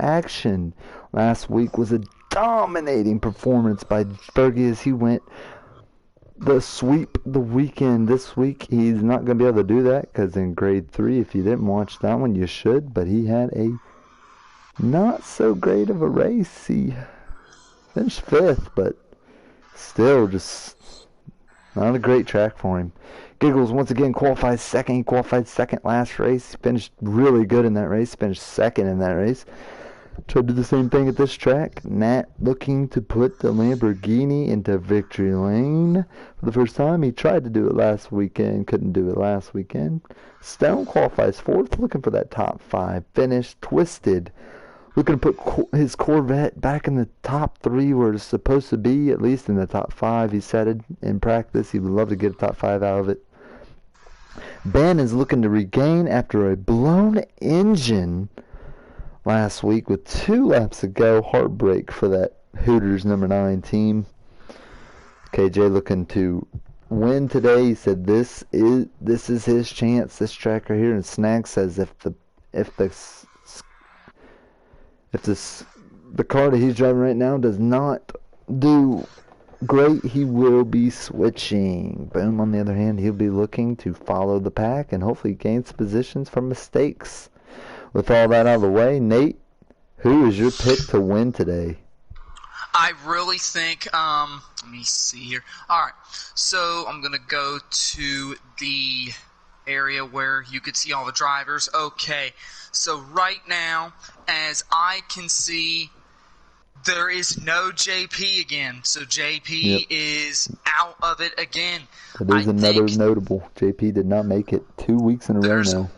action. Last week was a dominating performance by Fergie as he went the sweep the weekend. This week he's not going to be able to do that because in grade 3, if you didn't watch that one, you should. But he had a not so great of a race. He finished 5th, but still just not a great track for him. Giggles once again qualifies 2nd. He qualified 2nd last race. He finished really good in that race. Finished 2nd in that race. Tried to do the same thing at this track. Nat looking to put the Lamborghini into victory lane for the first time. He tried to do it last weekend. Couldn't do it last weekend. Stone qualifies 4th. Looking for that top 5 finish. Twisted looking to put his Corvette back in the top 3 where it's supposed to be, at least in the top 5. He said it in practice. He would love to get a top 5 out of it. Ben is looking to regain after a blown engine last week with 2 laps to go. Heartbreak for that Hooters number 9 team. KJ looking to win today. He said this is his chance, this track right here. And Snag says if the car that he's driving right now does not do great, he will be switching. Boom, on the other hand, he'll be looking to follow the pack and hopefully gain some positions from mistakes. With all that out of the way, Nate, who is your pick to win today? I really think, let me see here. Alright, so I'm going to go to the area where you could see all the drivers. Okay, so right now, as I can see, there is no JP again. So JP is out of it again. That is another notable. JP did not make it 2 weeks in a row now.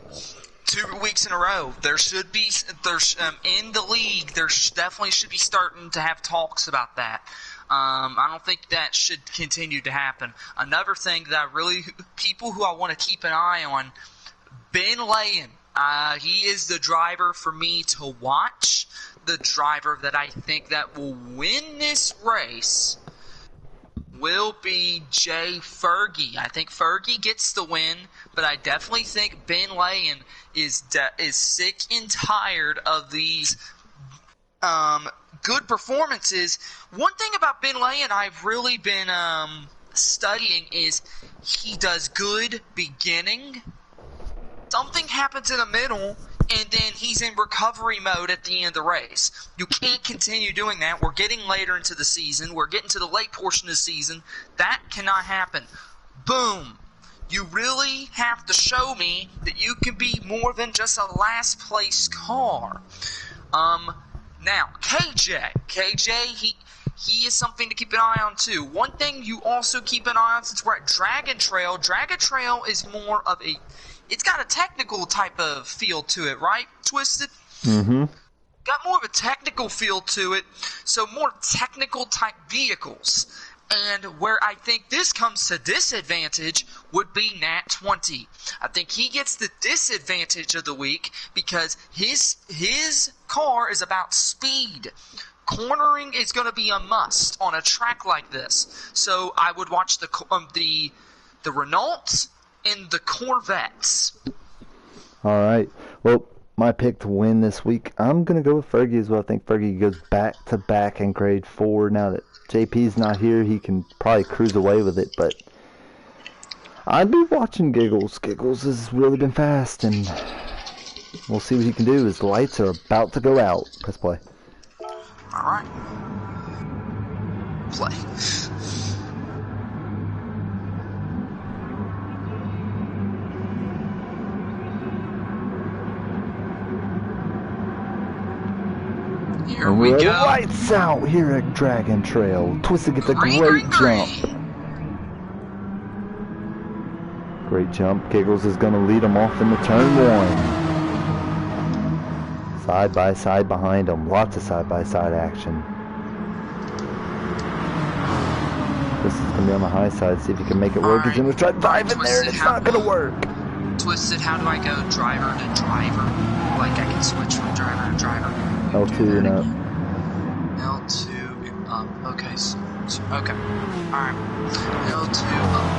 2 weeks in a row. There's in the league, definitely should be starting to have talks about that. I don't think that should continue to happen. Another thing that people who I want to keep an eye on, Ben Layen. He is the driver for me to watch. The driver that I think that will win this race will be Jay Fergie. I think Fergie gets the win, but I definitely think Ben Layen is sick and tired of these good performances. One thing about Ben Layen I've really been studying is he does good beginning. Something happens in the middle, and then he's in recovery mode at the end of the race. You can't continue doing that. We're getting later into the season. We're getting to the late portion of the season. That cannot happen. Boom. You really have to show me that you can be more than just a last place car. Now, KJ, he is something to keep an eye on too. One thing you also keep an eye on since we're at Dragon Trail is more of a... It's got a technical type of feel to it, right, Twisted? Mm-hmm. Got more of a technical feel to it, so more technical type vehicles. And where I think this comes to disadvantage would be Nat 20. I think he gets the disadvantage of the week because his car is about speed. Cornering is going to be a must on a track like this. So I would watch the Renaults and the Corvettes. All right. Well, my pick to win this week, I'm going to go with Fergie as well. I think Fergie goes back-to-back in grade 4. Now that JP's not here, he can probably cruise away with it, but I'd be watching Giggles. Giggles has really been fast, and we'll see what he can do. His lights are about to go out. Press play. All right. Play. Here we go. Lights out here at Dragon Trail. Twisted gets a great jump. Great jump. Giggles is going to lead him off into turn 1. Side by side behind him. Lots of side by side action. Twisted is going to be on the high side. See if he can make it work. He's going to try driving there and it's not going to work. Twisted, how do I go driver to driver? Like I can switch from driver to driver. L2 and up. L2 and up. Okay. Okay. Alright. L2 up.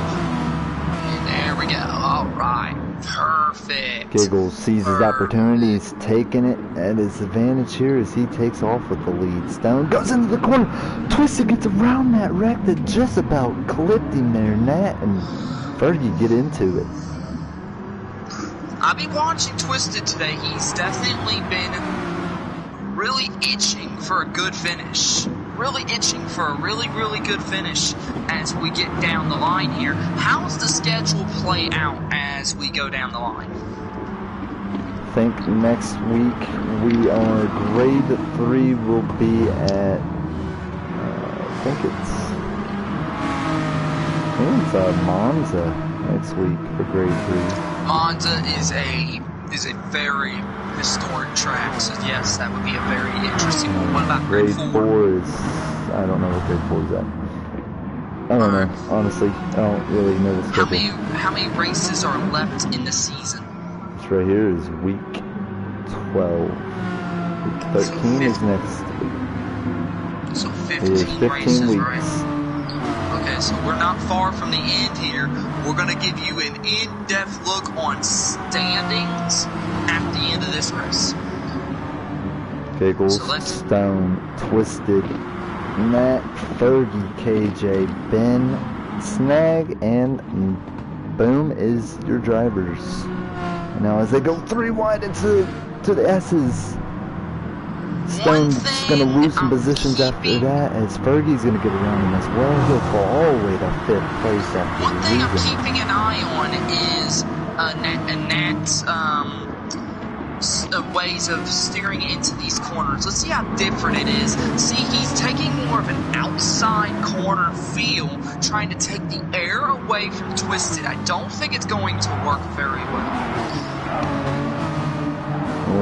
And there we go. Alright. Perfect. Giggles sees his opportunity, he's taking it at his advantage here as he takes off with the lead. Stone goes into the corner, Twisted gets around that wreck that just about clipped him there, Nat and Fergie get into it. I've been watching Twisted today. He's definitely been really itching for a good finish. Really itching for a really, really good finish as we get down the line here. How's the schedule play out as we go down the line? I think next week we are grade 3 will be at I think it's Monza next week for grade 3. Monza is a very historic track, so yes, that would be a very interesting one. What about grade 4? Is, I don't know what grade 4 is at. I don't know, honestly. I don't really know the schedule. How many races are left in the season? This right here is week 12. Week 13 is next week. So 15 races, weeks. right? Okay, so we're not far from the end here. We're going to give you an in-depth look on standings at the end of this race. Giggles, Stone, Twisted, Nat, Fergie, KJ, Ben, Snag, and Boom is your drivers. And now as they go 3 wide into the S's, Stone's going to lose some positions after that, as Fergie's going to get around him as well. He'll fall all the way to 5th place after One thing I'm losing. keeping an eye on is Nat's ways of steering into these corners. Let's see how different it is. See, he's taking more of an outside corner feel, trying to take the air away from Twisted. I don't think it's going to work very well.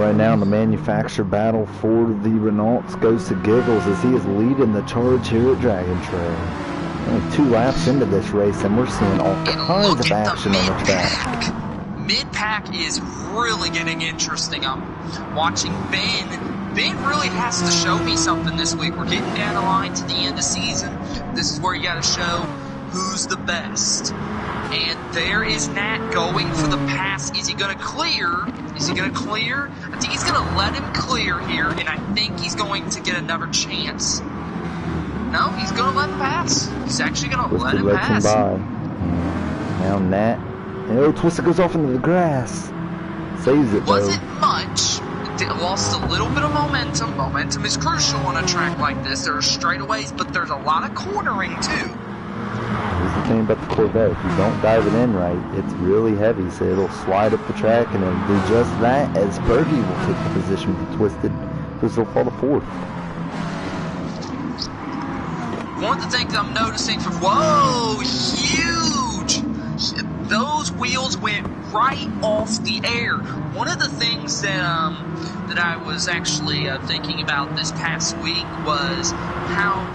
Right now, the manufacturer battle for the Renaults goes to Giggles as he is leading the charge here at Dragon Trail. Only 2 laps into this race, and we're seeing all kinds of action on the track. Mid-pack is really getting interesting. I'm watching Ben. Ben really has to show me something this week. We're getting down the line to the end of the season. This is where you got to show who's the best. And there is Nat going for the pass. Is he going to clear? Is he going to clear? I think he's going to let him clear here, and I think he's going to get another chance. No, he's going to let him pass. He's actually going to let him pass. Now Nat. Oh, Twisted goes off into the grass. Saves it, though. Wasn't much. It lost a little bit of momentum. Momentum is crucial on a track like this. There are straightaways, but there's a lot of cornering, too. Here's the thing about the Corvette. If you don't dive it in right, it's really heavy, so it'll slide up the track, and it'll do just that, as Fergie will take the position for Twisted, because he'll fall to 4th. One of the things I'm noticing from... Whoa! Huge! Those wheels went right off the air. One of the things that I was actually thinking about this past week was how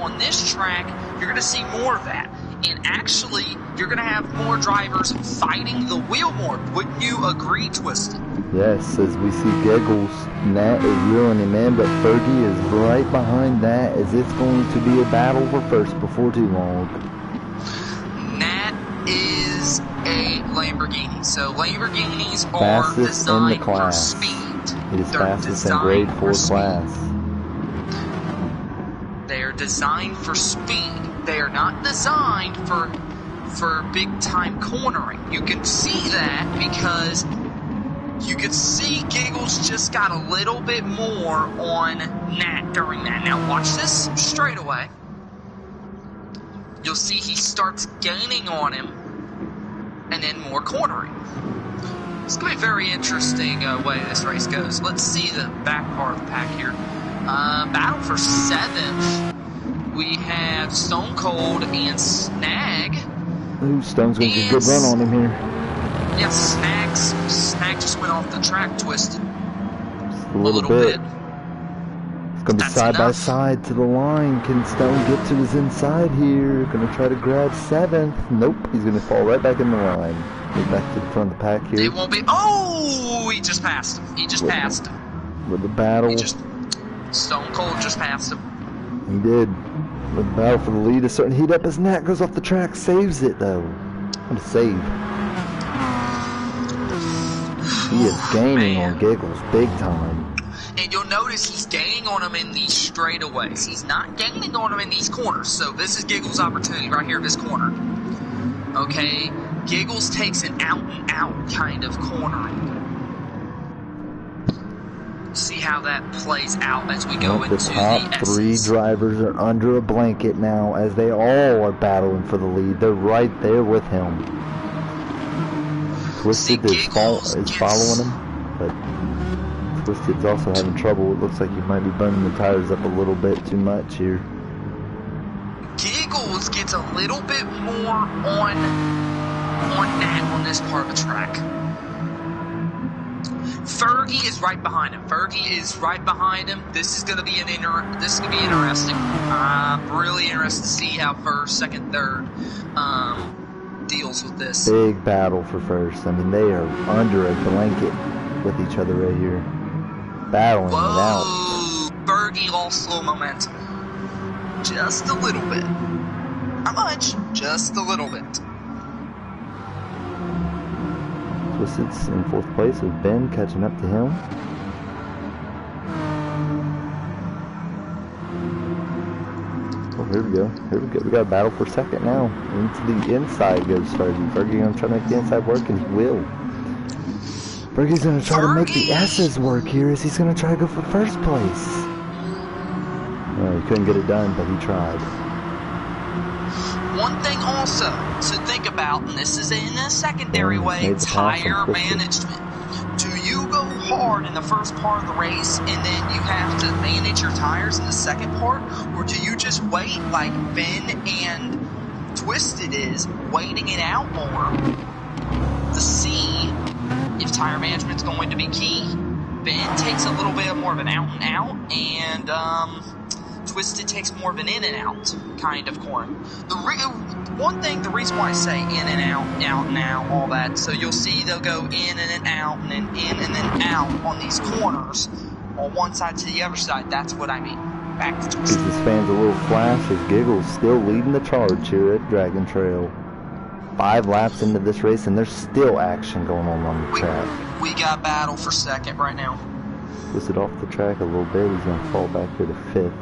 on this track you're going to see more of that, and actually you're going to have more drivers fighting the wheel more. Wouldn't you agree, Twisted? Yes, as we see Giggles, Nat is reeling him in, but Fergie is right behind that, as it's going to be a battle for first before too long. Nat is a Lamborghini, so Lamborghinis are designed for speed. It is fastest in grade 4 class. They are designed for speed. They are not designed for big time cornering. You can see that because you could see Giggles just got a little bit more on Nat during that. Now watch this straightaway. You'll see he starts gaining on him, and then more cornering. It's going to be a very interesting way this race goes. Let's see the back part of the pack here. Battle for 7th. We have Stone Cold and Snag. Ooh, Stone's going to get a good run on him here. Yeah, Snag just went off the track, Twisted. Just a little bit. It's going to be side by side to the line. Can Stone get to his inside here? Going to try to grab 7th. Nope, he's going to fall right back in the line. Get back to the front of the pack here. It won't be. Oh, he just passed him. He just passed him. With the battle. Stone Cold just passed him. He did. With the battle for the lead is starting to heat up as Nat goes off the track. Saves it, though. What a save. He is gaining man. on Giggles big time. And you'll notice he's gaining on him in these straightaways. He's not gaining on him in these corners. So this is Giggles' opportunity right here, this corner. Okay, Giggles takes an out-and-out kind of cornering. See how that plays out as we go into the top three drivers are under a blanket now as they all are battling for the lead. They're right there with him. Twisted is following him, but Twisted's also having trouble. It looks like he might be burning the tires up a little bit too much here. Giggles gets a little bit more on that on this part of the track. Fergie is right behind him. This is gonna be interesting. Really interested to see how first, second, third deals with this. Big battle for first. I mean, they are under a blanket with each other right here, battling it out. Fergie lost a little momentum, just a little bit. Not much, just a little bit. Twisted's in fourth place with Ben catching up to him. Oh, here we go. We got a battle for second now. Into the inside goes Fergie. Fergie gonna try to make the inside work, and he will. Fergie's gonna try to make the S's work here as he's gonna try to go for first place. Well, he couldn't get it done, but he tried. One thing also to think about, and this is in a secondary way, tire management. Do you go hard in the first part of the race and then you have to manage your tires in the second part? Or do you just wait like Ben and Twisted is, waiting it out more to see if tire management's going to be key? Ben takes a little bit more of an out and out, and Twisted takes more of an in and out kind of corner. The reason why I say in and out, all that, so you'll see they'll go in and then out, and then in and then out on these corners, on one side to the other side. That's what I mean. Back to Twisted. Gives his fans a little flash as Giggles still leading the charge here at Dragon Trail. 5 laps into this race, and there's still action going on the track. We got battle for second right now. Twisted off the track a little bit. He's going to fall back here to 5th.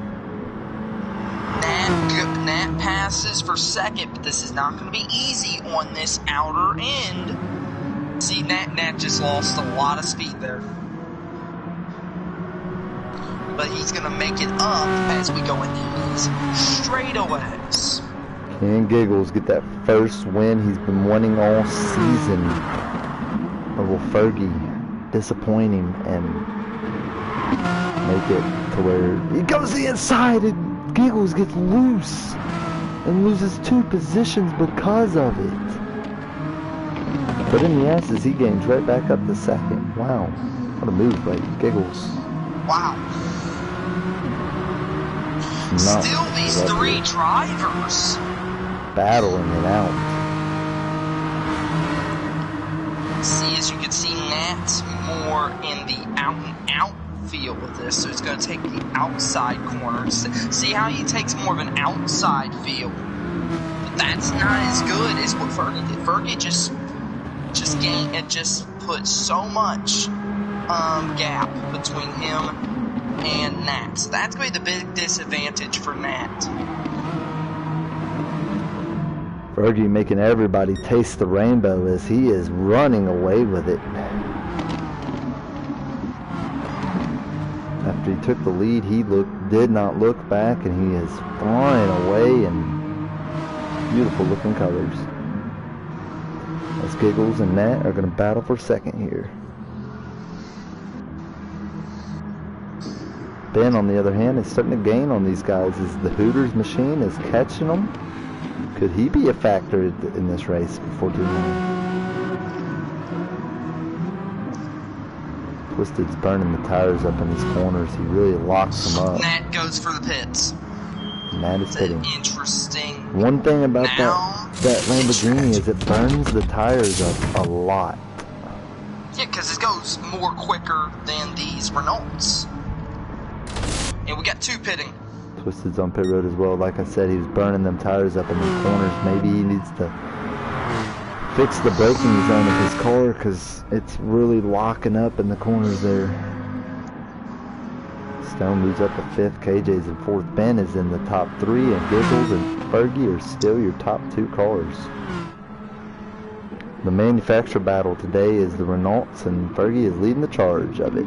Nat passes for second, but this is not going to be easy on this outer end. See, Nat just lost a lot of speed there. But he's going to make it up as we go into these straightaways. Can Giggles get that first win he's been wanting all season? Or will Fergie disappoint him and make it to where he goes the inside and Giggles gets loose and loses 2 positions because of it. But in the S's, he gains right back up to second. Wow, what a move by Giggles. Wow. Still these 3 drivers battling it out. See, as you can see, Nat's more in the out and out feel with this, so it's going to take the outside corners. See how he takes more of an outside feel, but that's not as good as what Fergie did. Fergie just put so much gap between him and Nat. So that's going to be the big disadvantage for Nat. Fergie making everybody taste the rainbow as he is running away with it. After he took the lead, he did not look back, and he is flying away in beautiful looking colors. As Giggles and Nat are going to battle for second here. Ben, on the other hand, is starting to gain on these guys as the Hooters machine is catching them. Could he be a factor in this race before too long? Twisted's burning the tires up in these corners. He really locks them up. Nat goes for the pits. Nat is hitting. Interesting. One thing about that Lamborghini is it burns the tires up a lot. Yeah, because it goes more quicker than these Renaults. And we got 2 pitting. Twisted's on pit road as well. Like I said, he was burning them tires up in the corners. Maybe he needs to fix the braking zone of his car because it's really locking up in the corners there. Stone moves up to 5th, KJ's in 4th. Ben is in the top 3, and Giggles and Fergie are still your top 2 cars. The manufacturer battle today is the Renaults, and Fergie is leading the charge of it.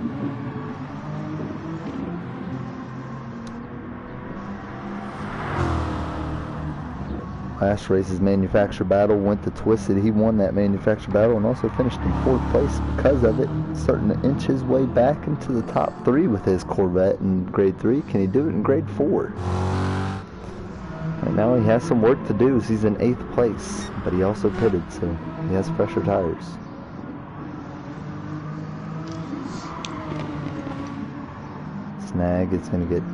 Last race's manufacturer battle went to Twisted. He won that manufacturer battle and also finished in 4th place because of it. Starting to inch his way back into the top 3 with his Corvette in grade 3. Can he do it in grade 4? Right now he has some work to do as he's in 8th place, but he also pitted, so he has fresher tires. Snag is going to get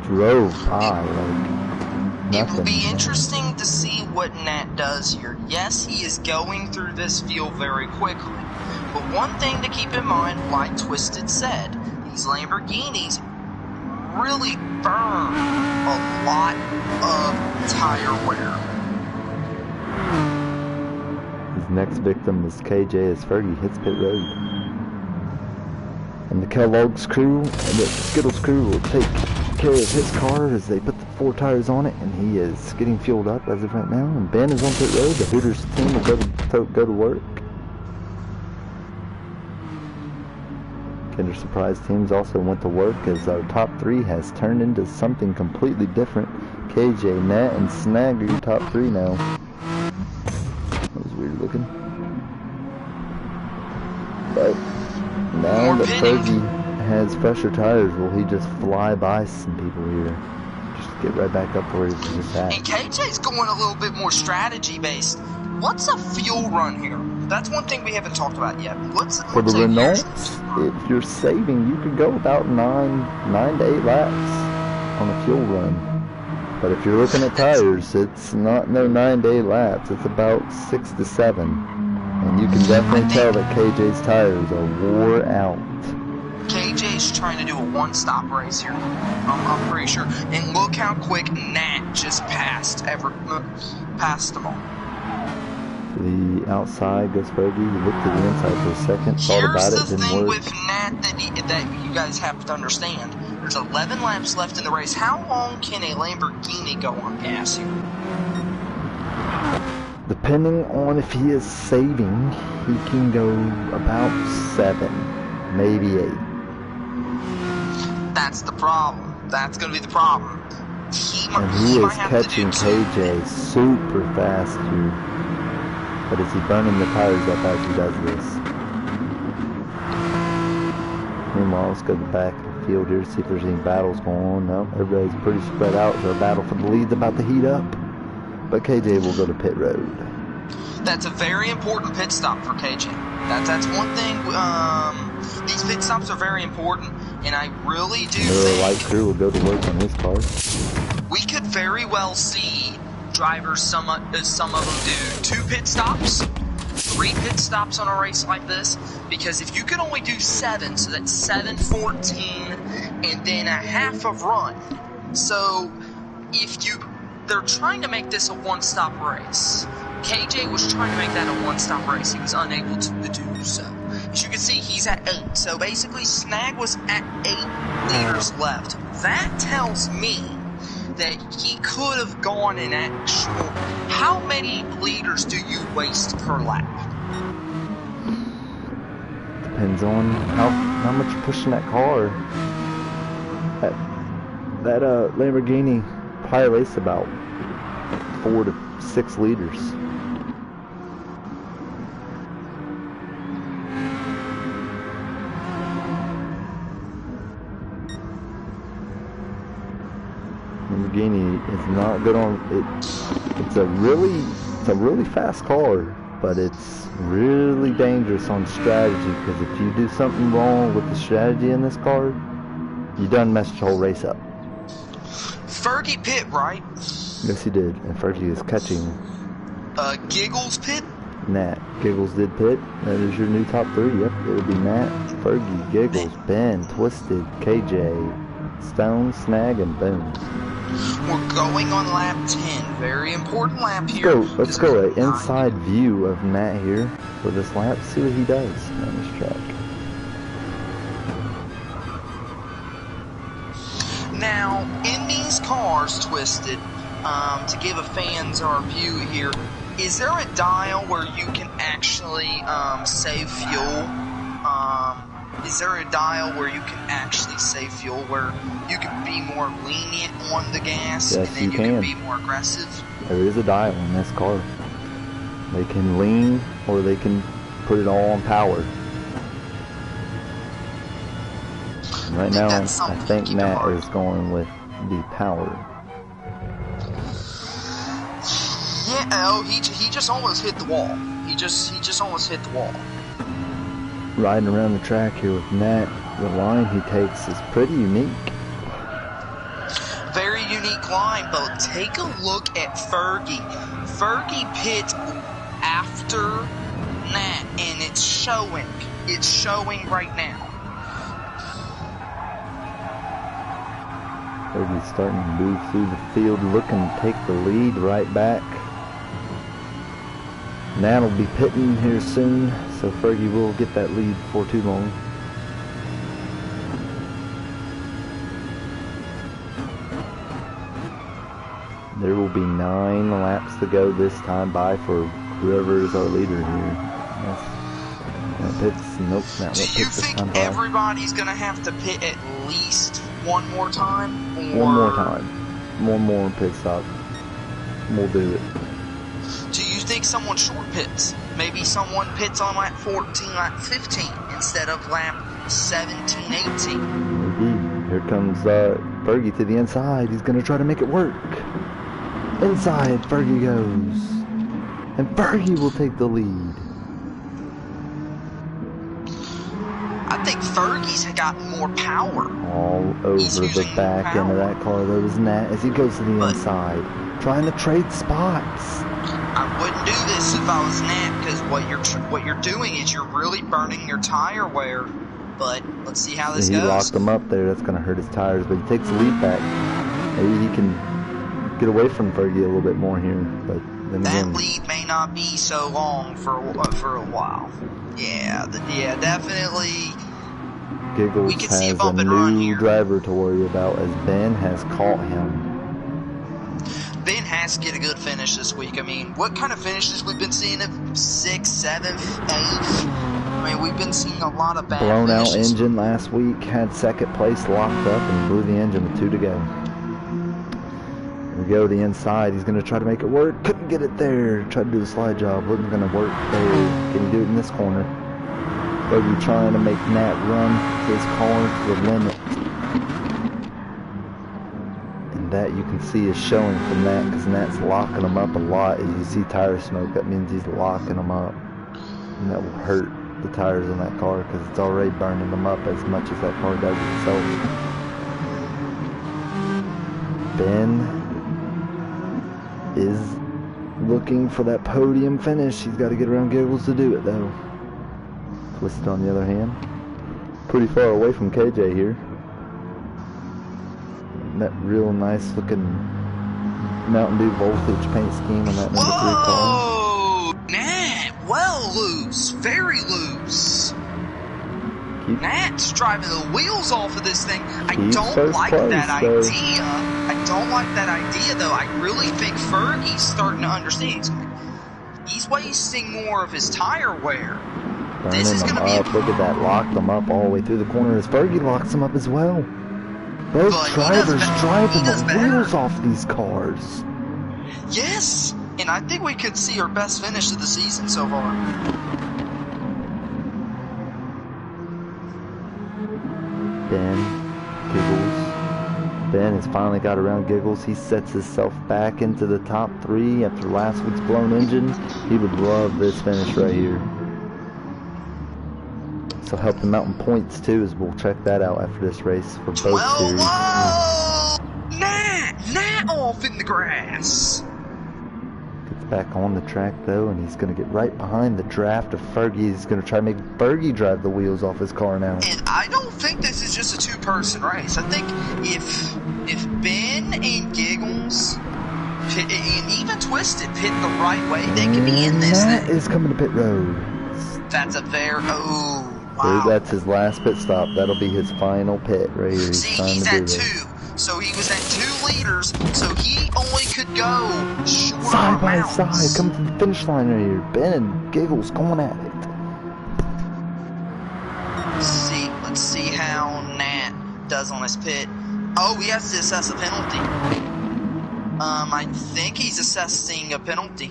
drove by like it nothing. will be interesting to see what Nat does here. Yes, he is going through this field very quickly, but one thing to keep in mind, like Twisted said, these Lamborghinis really burn a lot of tire wear. His next victim is KJ as Fergie hits pit road. And the Kellogg's crew and the Skittles crew will take care of his car as they put the 4 tires on it, and he is getting fueled up as of right now. And Ben is on pit road. The Hooters team will go to work. Kinder Surprise teams also went to work as our top 3 has turned into something completely different. KJ, Nat, and Snag are your top 3 now. That was weird looking. But now that Fergie has fresher tires, will he just fly by some people here? Just get right back up where he's just at. And KJ's going a little bit more strategy based. What's a fuel run here? That's one thing we haven't talked about yet. For the Renaults, if you're saving, you could go about 9 to 8 laps on a fuel run. But if you're looking at tires, it's not no 9 to 8 laps. It's about 6 to 7. And you can definitely tell that KJ's tires are wore out. KJ's trying to do a one-stop race here. I'm pretty sure. And look how quick Nat just passed them all. To the outside goes Fergie. He looked to the inside for a second, thought about it, didn't work. Here's the thing with Nat that you guys have to understand. There's 11 laps left in the race. How long can a Lamborghini go on gas here? Depending on if he is saving, he can go about 7, maybe 8. That's the problem. That's going to be the problem. And he is catching KJ super fast here. But is he burning the tires up as he does this? Meanwhile, let's go to the back of the field here to see if there's any battles going on. No, everybody's pretty spread out. So a battle for the lead's about to heat up. But KJ will go to pit road. That's a very important pit stop for KJ. That's one thing. These pit stops are very important, and I really do think light crew will go to work on his car. We could very well see drivers, some of them do 2 pit stops, 3 pit stops on a race like this, because if you can only do 7, so that's 7, 14, and then a half of run. So they're trying to make this a one-stop race. KJ was trying to make that a one-stop race. He was unable to do so. As you can see, he's at 8. So basically, Snag was at 8 liters left. That tells me that he could have gone an actual... How many liters do you waste per lap? Depends on how much you're pushing that car. That Lamborghini probably wastes about 4 to 6 liters. Lamborghini is not good on it. It's a really fast car, but it's really dangerous on strategy, because if you do something wrong with the strategy in this car, you done messed the whole race up. Fergie pit, right? Yes, he did. And Fergie is catching. Giggles pit? Nat. Giggles did pit. That is your new top 3. Yep, it'll be Nat, Fergie, Giggles, Ben, Twisted, KJ, Stone, Snag, and Boom. We're going on lap 10. Very important lap Let's here. go. Let's go an 9 inside view of Matt here for this lap. See what he does on this track. Now, in these cars, Twisted, to give a fans our view here, is there a dial where you can actually save fuel? Is there a dial where you can actually save fuel, where you can be more lenient on the gas, Yes, and then you can be more aggressive? There is a dial in this car. They can lean or they can put it all on power. And right now, I think Matt is going with the power. Yeah, oh, he just almost hit the wall. He just almost hit the wall. Riding around the track here with Matt, the line he takes is pretty unique. Very unique line, but take a look at Fergie. Fergie pit after Nat, and it's showing. It's showing right now. Fergie's starting to move through the field, looking to take the lead right back. Nat will be pitting here soon, so Fergie will get that lead before too long. There will be 9 laps to go this time by for whoever is our leader here. Nope, Matt Do won't you pit this think time by. everybody's gonna have to pit at least one more time? Or One more time. One more pit stop. We'll do it. do you think someone short pits? Maybe someone pits on lap 14, lap 15 instead of lap 17, 18. Maybe. Here comes Fergie to the inside. He's going to try to make it work. Inside, Fergie goes. And Fergie will take the lead. I think Fergie's got more power. All over the back end of that car, though, is Nat as he goes to the inside. Trying to trade spots. I wouldn't do this if I was Nat, because what you're doing is you're really burning your tire wear. But let's see how this goes. He locked him up there. That's going to hurt his tires, but he takes the lead back. Maybe he can get away from Fergie a little bit more here. But then that again, lead may not be so long for a while. Yeah, definitely. Giggles We can see a has bump a and run new here. driver to worry about as Ben has caught him. Ben has to get a good finish this week. I mean, what kind of finishes we've been seeing? 6th, 7th, 8th. I mean, we've been seeing a lot of bad Blown out finishes. engine last week, had second place locked up and blew the engine with 2 to go. Here we go to the inside. He's going to try to make it work. Couldn't get it there. Tried to do the slide job. Wasn't going to work there. Can he do it in this corner? Fergie trying to make Nat run his car to the limit. And that you can see is showing from Nat because Nat's locking him up a lot. As you see tire smoke, that means he's locking them up. And that will hurt the tires on that car because it's already burning them up as much as that car does itself. Ben is looking for that podium finish. He's got to get around Giggles to do it though. Twisted on the other hand, pretty far away from KJ here. And that real nice looking Mountain Dew voltage paint scheme on that number 3 car. Whoa! Nat, well loose. Very loose. Nat's driving the wheels off of this thing. I don't like that idea. I don't like that idea, though. I really think Fergie's starting to understand. He's wasting more of his tire wear. This is going to be up. Look at that. Locked them up all the way through the corner as Fergie locks them up as well. Both drivers driving the wheels off these cars. Yes, and I think we could see our best finish of the season so far. Ben has finally got around Giggles. He sets himself back into the top 3 after last week's blown engine. He would love this finish right here. So help him out in points too, as we'll check that out after this race for both series. Whoa! Nat off in the grass. Gets back on the track though, and he's going to get right behind the draft of Fergie. He's going to try to make Fergie drive the wheels off his car now. And I don't think this is just a two-person race. I think if Ben and Giggles pit, and even Twisted pit the right way, they could be in this Matt thing. is coming to pit road. That's a very wow. Dude, that's his last pit stop. That'll be his final pit right here. See, he's at 2, so he was at 2 liters, so he only could go shorter side by amounts. side, coming to the finish line right here. Ben and Giggles going at it. Let's see how Nat does on his pit. Oh, he has to assess a penalty. I think he's assessing a penalty.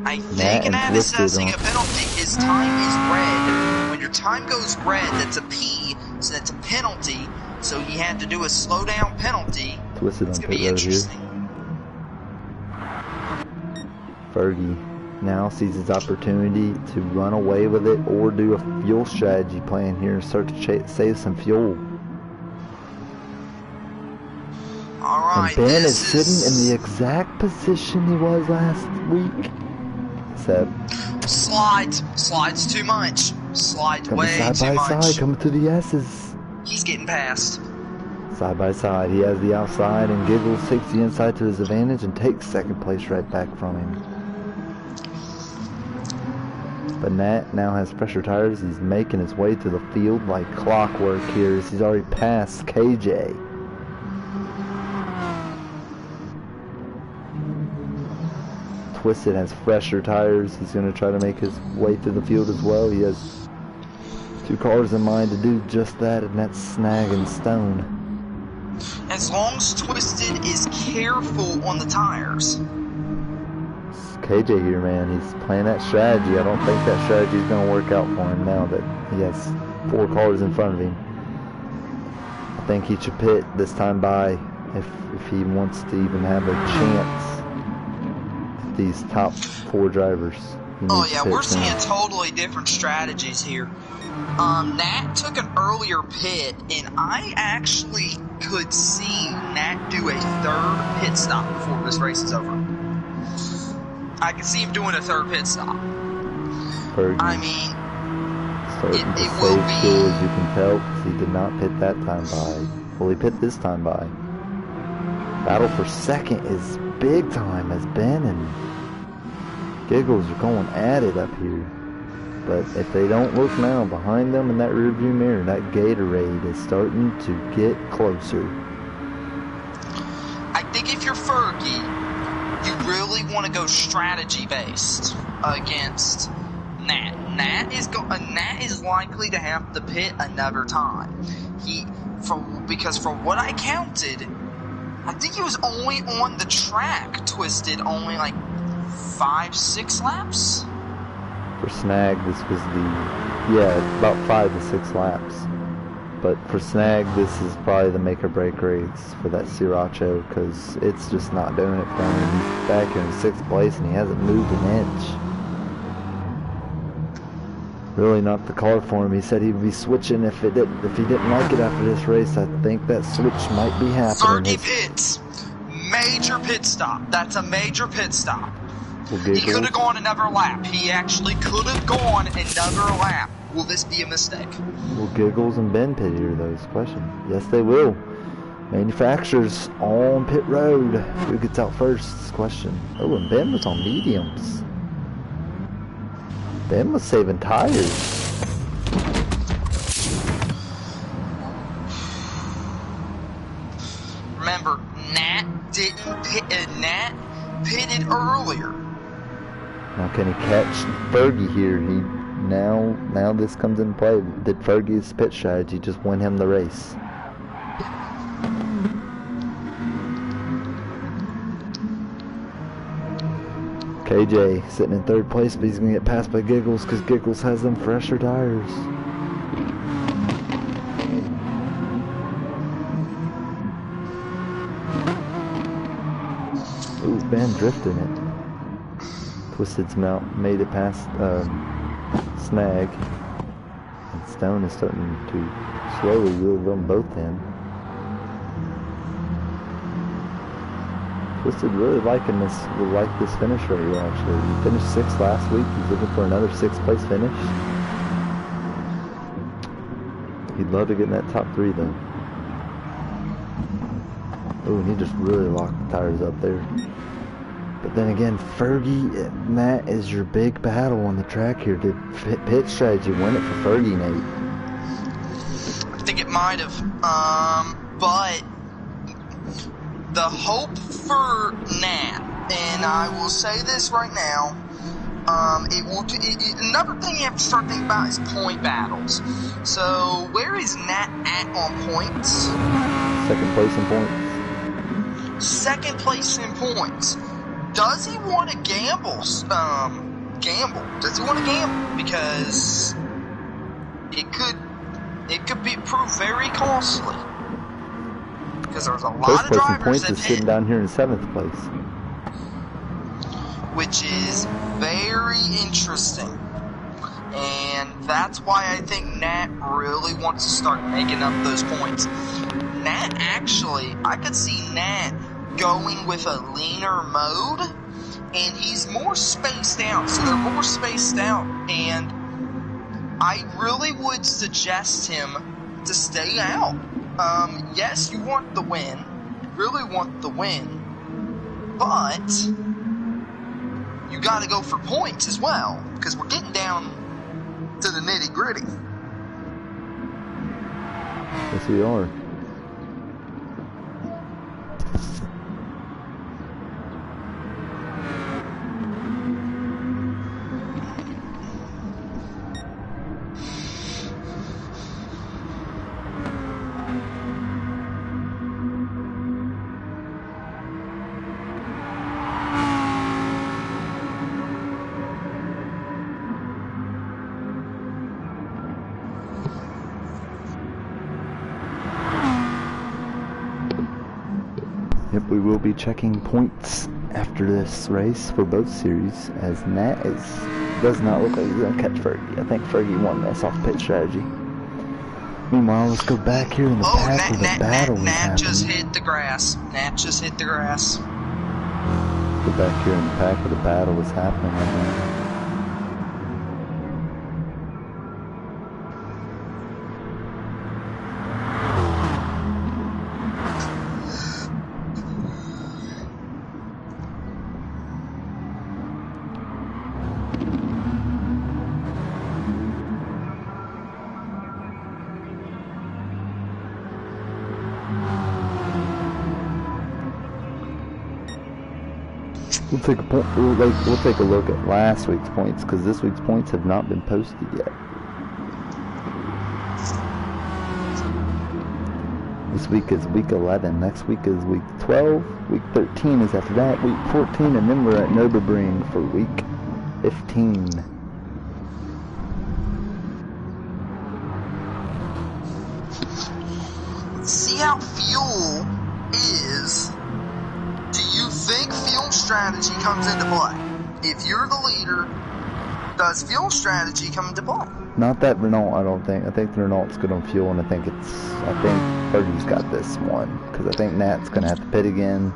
I think Nat is assessing a penalty. His time is red. When your time goes red, that's a P, so that's a penalty. So he had to do a slow down penalty. Twisted It's on gonna pit be road here. interesting. Fergie now sees his opportunity to run away with it or do a fuel strategy plan here and start to save some fuel. Alright, And Ben is sitting in the exact position he was last week. Except Slides too much. Slides coming way side too by much. side, coming to the S's. He's getting past. Side by side, he has the outside, and Giggles takes the inside to his advantage and takes second place right back from him. But Nat now has fresher tires. He's making his way through the field like clockwork here as he's already passed KJ. Twisted has fresher tires. He's going to try to make his way through the field as well. He has 2 cars in mind to do just that, and that's Snag and Stone. As long as Twisted is careful on the tires. It's KJ here, man. He's playing that strategy. I don't think that strategy is going to work out for him now that he has 4 cars in front of him. I think he should pit this time by if he wants to even have a chance. These top 4 drivers. Oh yeah, we're seeing totally different strategies here. Nat took an earlier pit, and I actually could see Nat do a 3rd pit stop before this race is over. I can see him doing a 3rd pit stop. Fergie I mean, starting to it will save be... fuel, as you can tell, because he did not pit that time by. Well, he pit this time by. Battle for second is big time as Ben and Giggles are going at it up here. But if they don't look now behind them in that rearview mirror, that Gatorade is starting to get closer. I think if you're Fergie, you really want to go strategy based against Nat. Nat is likely to have to pit another time. Because for what I counted, I think he was only on the track Twisted only like 5-6 laps. For Snag, this was about 5 to 6 laps. But for Snag, this is probably the make or break race for that Sriracha, because it's just not doing it for him. He's back in 6th place and he hasn't moved an inch. Really not the car for him. He said he would be switching if he didn't like it after this race. I think that switch might be happening. Fergie pits. Major pit stop. That's a major pit stop. He could have gone another lap. He actually could have gone another lap. Will this be a mistake? Will Giggles and Ben pit here, though, is the question. Yes, they will. Manufacturers on pit road. Who gets out first is the question. Oh, and Ben was on mediums. Ben was saving tires. Remember, Nat didn't pit. Nat pitted earlier. Now can he catch Fergie here? Now this comes into play. Did Fergie's pit strategy just win him the race? KJ sitting in 3rd place, but he's gonna get passed by Giggles because Giggles has them fresher tires. Ooh, Ben drifting it. Twisted's mount made it past Snag. And Stone is starting to slowly wheel them both in. Twisted really like this finish right here, actually. He finished 6th last week. He's looking for another 6th place finish. He'd love to get in that top 3 though. Oh, and he just really locked the tires up there. But then again, Fergie, Matt, is your big battle on the track here. Did pit strategy win it for Fergie, Nate? I think it might have. But the hope for Nat, and I will say this right now, another thing you have to start thinking about is point battles. So where is Nat at on points? Second place in points. Second place in points. Does he want to gamble? Does he want to gamble? Because it could prove very costly. Because there's a lot of drivers First place in points is sitting down here in 7th place, which is very interesting. And that's why I think Nat really wants to start making up those points. Nat, actually, I could see Nat going with a leaner mode, and he's more spaced out, so they're more spaced out, and I really would suggest him to stay out. Yes, you want the win, you really want the win, but you gotta go for points as well, because we're getting down to the nitty-gritty. Yes, we are. Yep, we will be checking points after this race for both series, as Nat does not look like he's going to catch Fergie. I think Fergie won this off pit strategy. Meanwhile, let's go back here in the pack where the battle is happening. Nat just hit the grass. Nat just hit the grass. Go back here in the pack where the battle is happening right now. We'll take a look at last week's points, because this week's points have not been posted yet. This week is week 11. Next week is week 12. Week 13 is after that. Week 14, and then we're at Nürburgring for week 15. See how fuel is. Do you think fuel strategy comes into play? If you're the leader, does fuel strategy come into play? Not that Renault, I don't think. I think the Renault's good on fuel, and I think Fergie's got this one, because I think Nat's going to have to pit again.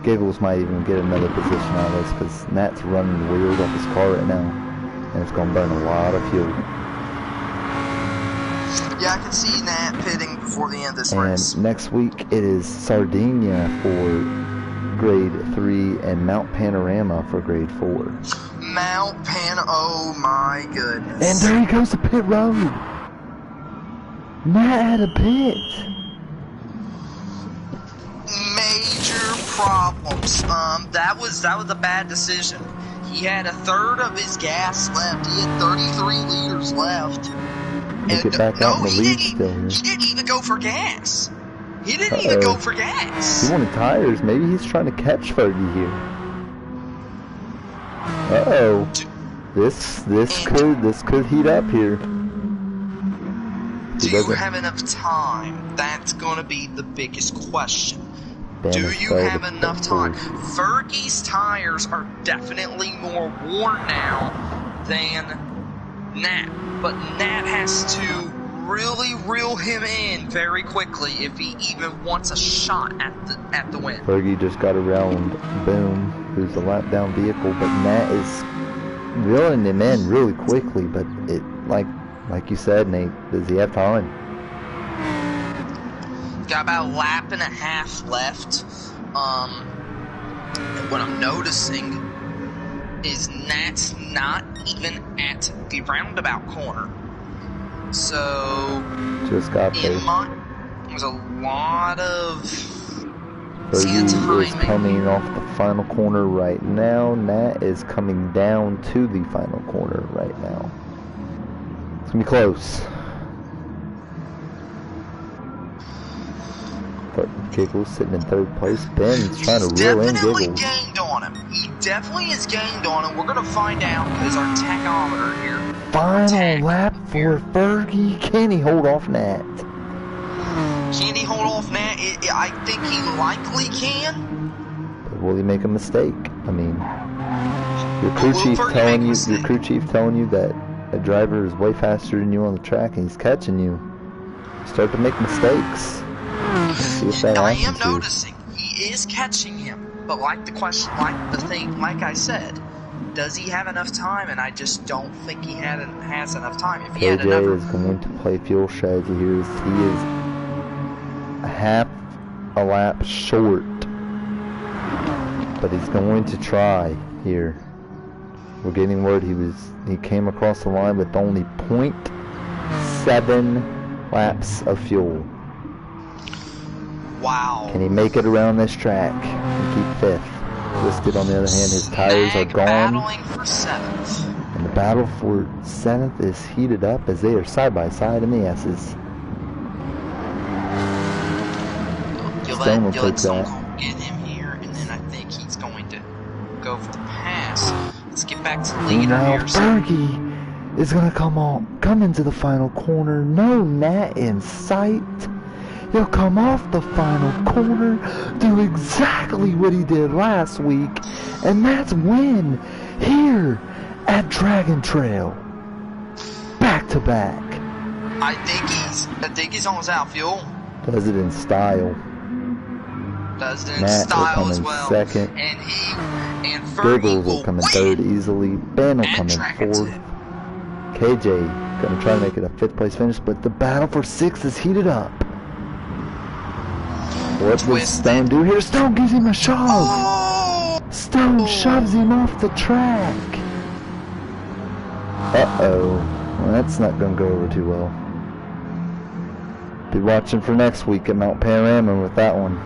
Gables might even get another position out of this, because Nat's running the wheels off his car right now, and it's going to burn a lot of fuel. Yeah, I can see Nat pitting before the end of this race. And next week it is Sardinia for grade 3 and Mount Panorama for grade 4. Oh my goodness. And there he goes to pit road. Nat had a pit. Major problems. That was a bad decision. He had a third of his gas left. He had 33 liters left. Get back out in the lead still. He didn't even go for gas. He didn't even go for gas. He wanted tires. Maybe he's trying to catch Fergie here. Uh-oh. This could heat up here. Do you have enough time? That's going to be the biggest question. Do you have enough time? Fergie's tires are definitely more worn now than Nat, but Nat has to really reel him in very quickly if he even wants a shot at the win. Fergie just got around Boom, who's a lap down vehicle, but Nat is reeling him in really quickly. But it, like you said, Nate, does he have time? got about a lap and a half left. And what I'm noticing is Nat's not even at the roundabout corner. So, just got there. There's a lot of Fergie is coming off the final corner right now. Nat is coming down to the final corner right now. It's gonna be close. But Giggles sitting in third place. Ben's trying to reel in Giggles. He definitely gained on him. He definitely has gained on him. We're gonna find out because our tachometer here. Final lap for Fergie. Can he hold off Nat? Can he hold off Nat? I think he likely can. But will he make a mistake? I mean, your crew chief telling you that a driver is way faster than you on the track and he's catching you. Start to make mistakes. See if that I happens am noticing he is catching him, but like I said, does he have enough time? And I just don't think he has enough time. If he had enough, KJ is going to play fuel strategy here. He is half a lap short, but he's going to try here. We're getting word he came across the line with only 0.7 laps of fuel. Wow. Can he make it around this track and keep fifth? Twisted, on the other hand, his tires are gone. Battling for 7th. And the battle for 7th is heated up as they are side by side in the S's. Stone will take that. Get him here, and then I think he's going to go for the pass. Let's get back to the leader now here. Fergie is going to come into the final corner. No Nat in sight. He'll come off the final corner, do exactly what he did last week, and that's win here at Dragon Trail. Back to back. I think he's almost out of fuel. Does it in style. Does it in Nat style will as come in well. second. And Fergie Giggles will come in third easily. Ben will come in fourth. KJ gonna try to make it a 5th place finish, but the battle for 6th is heated up. What does Stone do here? Stone gives him a shove! Oh! Stone shoves him off the track! Uh-oh. Well, that's not gonna go over too well. Be watching for next week at Mount Panorama with that one.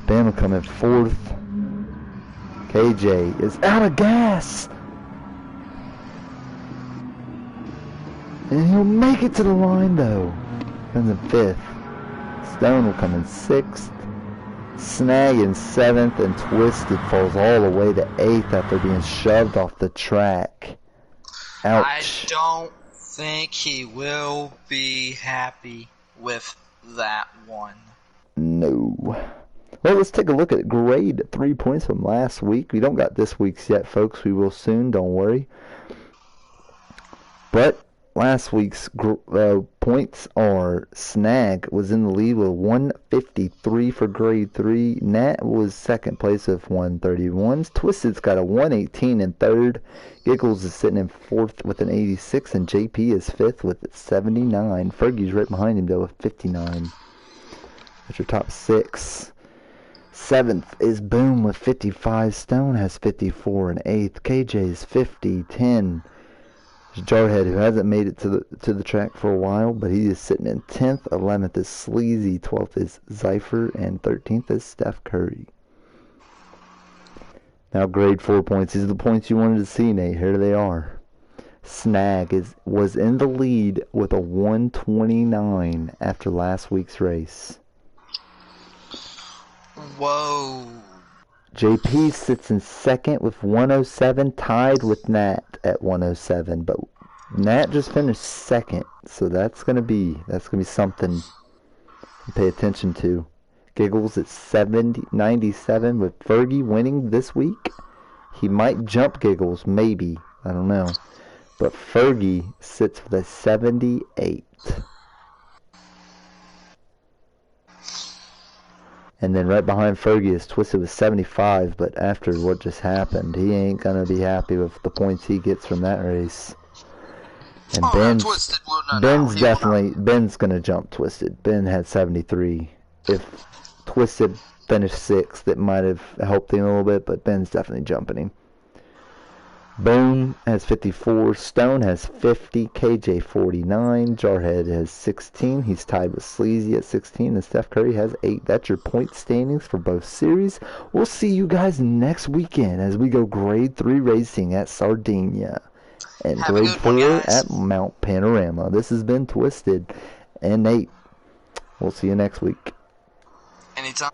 Ben will come in 4th. KJ is out of gas! And he'll make it to the line though. Comes in 5th. Stone will come in 6th. Snag in 7th, and Twisted falls all the way to 8th after being shoved off the track. Ouch. I don't think he will be happy with that one. No. Well, let's take a look at grade 3 points from last week. We don't got this week's yet, folks. We will soon, don't worry. But last week's points are Snag was in the lead with 153 for grade 3. Nat was 2nd place with 131. Twisted's got a 118 in 3rd. Giggles is sitting in 4th with an 86, and JP is 5th with 79. Fergie's right behind him though with 59. That's your top 6. 7th is Boom with 55. Stone has 54 and 8th. KJ is 50. 10 is Jarhead, who hasn't made it to the track for a while, but he is sitting in 10th. 11th is Sleazy. 12th is Zypher, and 13th is Steph Curry. Now grade 4 points. These are the points you wanted to see, Nate. Here they are. Snag was in the lead with a 129 after last week's race. Whoa. JP sits in 2nd with 107, tied with Nat at 107, but Nat just finished 2nd, so that's gonna be something to pay attention to. Giggles at 97 with Fergie winning this week. He might jump Giggles, maybe, I don't know, but Fergie sits with a 78. And then right behind Fergie is Twisted with 75, but after what just happened, he ain't going to be happy with the points he gets from that race. And Oh no, Twisted will not. Ben's definitely Ben's gonna jump Twisted. Ben had 73. If Twisted finished 6th, it might have helped him a little bit, but Ben's definitely jumping him. Boom has 54, Stone has 50, KJ 49, Jarhead has 16. He's tied with Sleazy at 16, and Steph Curry has 8. That's your point standings for both series. We'll see you guys next weekend as we go Grade 3 racing at Sardinia and Grade 4 at Mount Panorama. This has been Twisted and Nate. We'll see you next week. Anytime.